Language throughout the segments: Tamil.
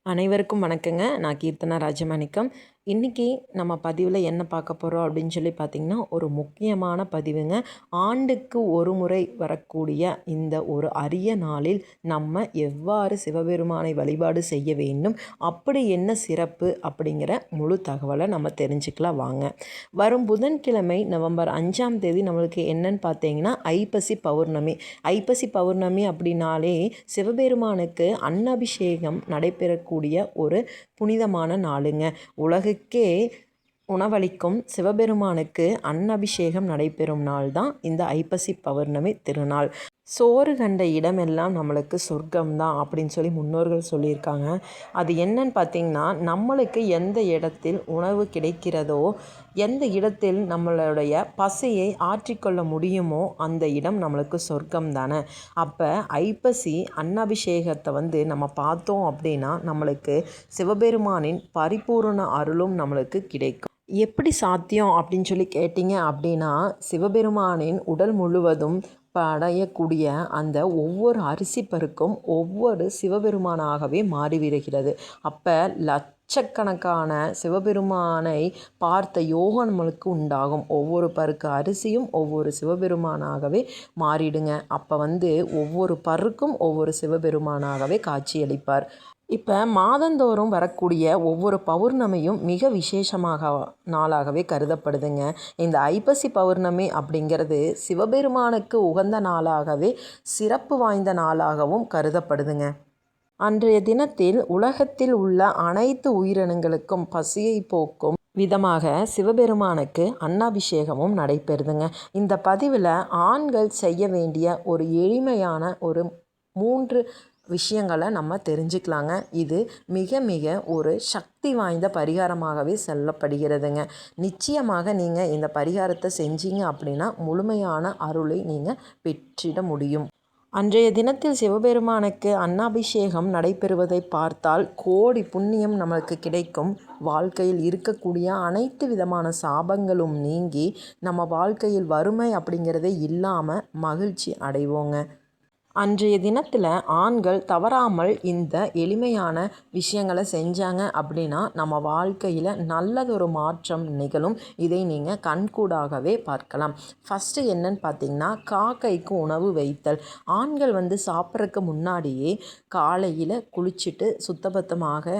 அனைவருக்கும் வணக்கங்க. நான் கீர்த்தனா ராஜமாணிக்கம். இன்றைக்கி நம்ம பதிவில் என்ன பார்க்க போகிறோம் அப்படின்னு சொல்லி பார்த்திங்கன்னா, ஒரு முக்கியமான பதிவுங்க. ஆண்டுக்கு ஒரு முறை வரக்கூடிய இந்த ஒரு அரிய நாளில் நம்ம எவ்வாறு சிவபெருமானை வழிபாடு செய்ய வேண்டும், அப்படி என்ன சிறப்பு அப்படிங்கிற முழு தகவலை நம்ம தெரிஞ்சுக்கலாம் வாங்க. வரும் புதன்கிழமை நவம்பர் 5ஆம் தேதி நம்மளுக்கு என்னன்னு பார்த்தீங்கன்னா ஐப்பசி பௌர்ணமி. ஐப்பசி பௌர்ணமி அப்படின்னாலே சிவபெருமானுக்கு அன்னாபிஷேகம் நடைபெறக்கூடிய ஒரு புனிதமான நாளுங்க. உலகுக்கே உணவளிக்கும் சிவபெருமானுக்கு அன்னபிஷேகம் நடைபெறும் நாள் தான் இந்த ஐப்பசி பௌர்ணமி திருநாள். சோறு கண்ட இடமெல்லாம் நம்மளுக்கு சொர்க்கம்தான் அப்படின்னு சொல்லி முன்னோர்கள் சொல்லியிருக்காங்க. அது என்னன்னு பார்த்திங்கன்னா, நம்மளுக்கு எந்த இடத்தில் உணவு கிடைக்கிறதோ, எந்த இடத்தில் நம்மளுடைய பசியை ஆற்றிக்கொள்ள முடியுமோ அந்த இடம் நம்மளுக்கு சொர்க்கம் தானே. அப்போ ஐப்பசி அன்னாபிஷேகத்தை நம்ம பார்த்தோம் அப்படின்னா நம்மளுக்கு சிவபெருமானின் பரிபூரண அருளும் நம்மளுக்கு கிடைக்கும். எப்படி சாத்தியம் அப்படின்னு சொல்லி கேட்டிங்க அப்படின்னா, சிவபெருமானின் உடல் முழுவதும் படையக்கூடிய அந்த ஒவ்வொரு அரிசி பருக்கும் ஒவ்வொரு சிவபெருமானாகவே மாறிவிடுகிறது. அப்போ லட்சக்கணக்கான சிவபெருமானை பார்த்த யோகம் நம்மளுக்கு உண்டாகும். ஒவ்வொரு பருக்கு அரிசியும் ஒவ்வொரு சிவபெருமானாகவே மாறிடுங்க. அப்போ ஒவ்வொரு பருக்கும் ஒவ்வொரு சிவபெருமானாகவே காட்சியளிப்பார். இப்போ மாதந்தோறும் வரக்கூடிய ஒவ்வொரு பௌர்ணமியும் மிக விசேஷமாக நாளாகவே கருதப்படுதுங்க. இந்த ஐப்பசி பௌர்ணமி அப்படிங்கிறது சிவபெருமானுக்கு உகந்த நாளாகவே சிறப்பு வாய்ந்த நாளாகவும் கருதப்படுதுங்க. அன்றைய தினத்தில் உலகத்தில் உள்ள அனைத்து உயிரினங்களுக்கும் பசியை போக்கும் விதமாக சிவபெருமானுக்கு அன்னாபிஷேகமும் நடைபெறுதுங்க. இந்த பதிவில் ஆண்கள் செய்ய வேண்டிய ஒரு எளிமையான ஒரு 3 விஷயங்களை நம்ம தெரிஞ்சுக்கலாங்க. இது மிக மிக ஒரு சக்தி வாய்ந்த பரிகாரமாகவே சொல்லப்படுகிறதுங்க. நிச்சயமாக நீங்கள் இந்த பரிகாரத்தை செஞ்சீங்க அப்படின்னா முழுமையான அருளை நீங்கள் பெற்றிட முடியும். அன்றைய தினத்தில் சிவபெருமானுக்கு அன்னாபிஷேகம் நடைபெறுவதை பார்த்தால் கோடி புண்ணியம் நம்மளுக்கு கிடைக்கும். வாழ்க்கையில் இருக்கக்கூடிய அனைத்து விதமான சாபங்களும் நீங்கி நம்ம வாழ்க்கையில் வறுமை அப்படிங்கிறதே இல்லாமல் மகிழ்ச்சி அடைவோங்க. அன்றைய தினத்தில் ஆண்கள் தவறாமல் இந்த எளிமையான விஷயங்களை செஞ்சாங்க அப்படின்னா நம்ம வாழ்க்கையில் நல்லதொரு மாற்றம் நிகழும். இதை நீங்கள் கண்கூடாகவே பார்க்கலாம். ஃபஸ்ட்டு என்னன்னு பார்த்தீங்கன்னா, காக்கைக்கு உணவு வைத்தல். ஆண்கள் சாப்பிட்றதுக்கு முன்னாடியே காலையில் குளிச்சுட்டு சுத்தபத்தமாக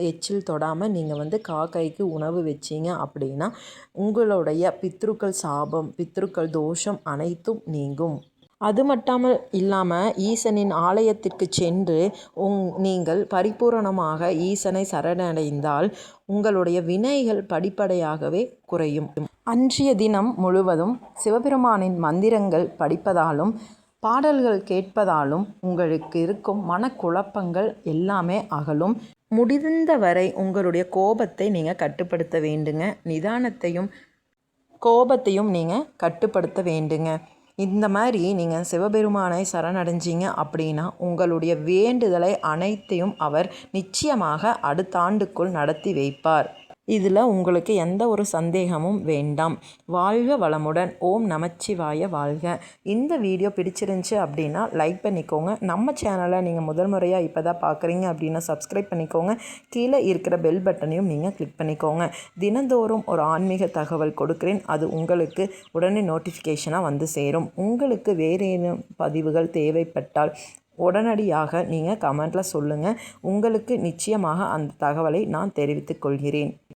எச்சில் தொடாமல் நீங்கள் காக்கைக்கு உணவு வச்சிங்க அப்படின்னா உங்களுடைய பித்ருக்கள் சாபம், பித்ருக்கள் தோஷம் அனைத்தும் நீங்கும். அது மட்டும் இல்லாமல் ஈசனின் ஆலயத்திற்கு சென்று நீங்கள் பரிபூரணமாக ஈசனை சரணடைந்தால் உங்களுடைய வினைகள் படிப்படியாகவே குறையும். அன்றைய தினம் முழுவதும் சிவபெருமானின் மந்திரங்கள் படிப்பதாலும் பாடல்கள் கேட்பதாலும் உங்களுக்கு இருக்கும் மனக்குழப்பங்கள் எல்லாமே அகலும். முடிந்தவரை உங்களுடைய கோபத்தை நீங்கள் கட்டுப்படுத்த வேண்டுங்க. நிதானத்தையும் கோபத்தையும் நீங்கள் கட்டுப்படுத்த வேண்டுங்க. இந்த மாதிரி நீங்கள் சிவபெருமானை சரணடைஞ்சிங்க அப்படின்னா உங்களுடைய வேண்டுதலை அனைத்தையும் அவர் நிச்சயமாக அடுத்த ஆண்டுக்குள் நடத்தி வைப்பார். இதில் உங்களுக்கு எந்த ஒரு சந்தேகமும் வேண்டாம். வாழ்க வளமுடன். ஓம் நமச்சிவாய வாழ்க. இந்த வீடியோ பிடிச்சிருந்துச்சி அப்படின்னா லைக் பண்ணிக்கோங்க. நம்ம சேனலை நீங்கள் முதல் முறையாக இப்போ தான் பார்க்குறீங்க அப்படின்னா சப்ஸ்கிரைப் பண்ணிக்கோங்க. கீழே இருக்கிற பெல் பட்டனையும் நீங்கள் கிளிக் பண்ணிக்கோங்க. தினந்தோறும் ஒரு ஆன்மீக தகவல் கொடுக்குறேன். அது உங்களுக்கு உடனே நோட்டிஃபிகேஷனாக சேரும். உங்களுக்கு வேறு ஏதேனும் பதிவுகள் தேவைப்பட்டால் உடனடியாக நீங்கள் கமெண்ட்டில் சொல்லுங்கள். உங்களுக்கு நிச்சயமாக அந்த தகவலை நான் தெரிவித்துக் கொள்கிறேன்.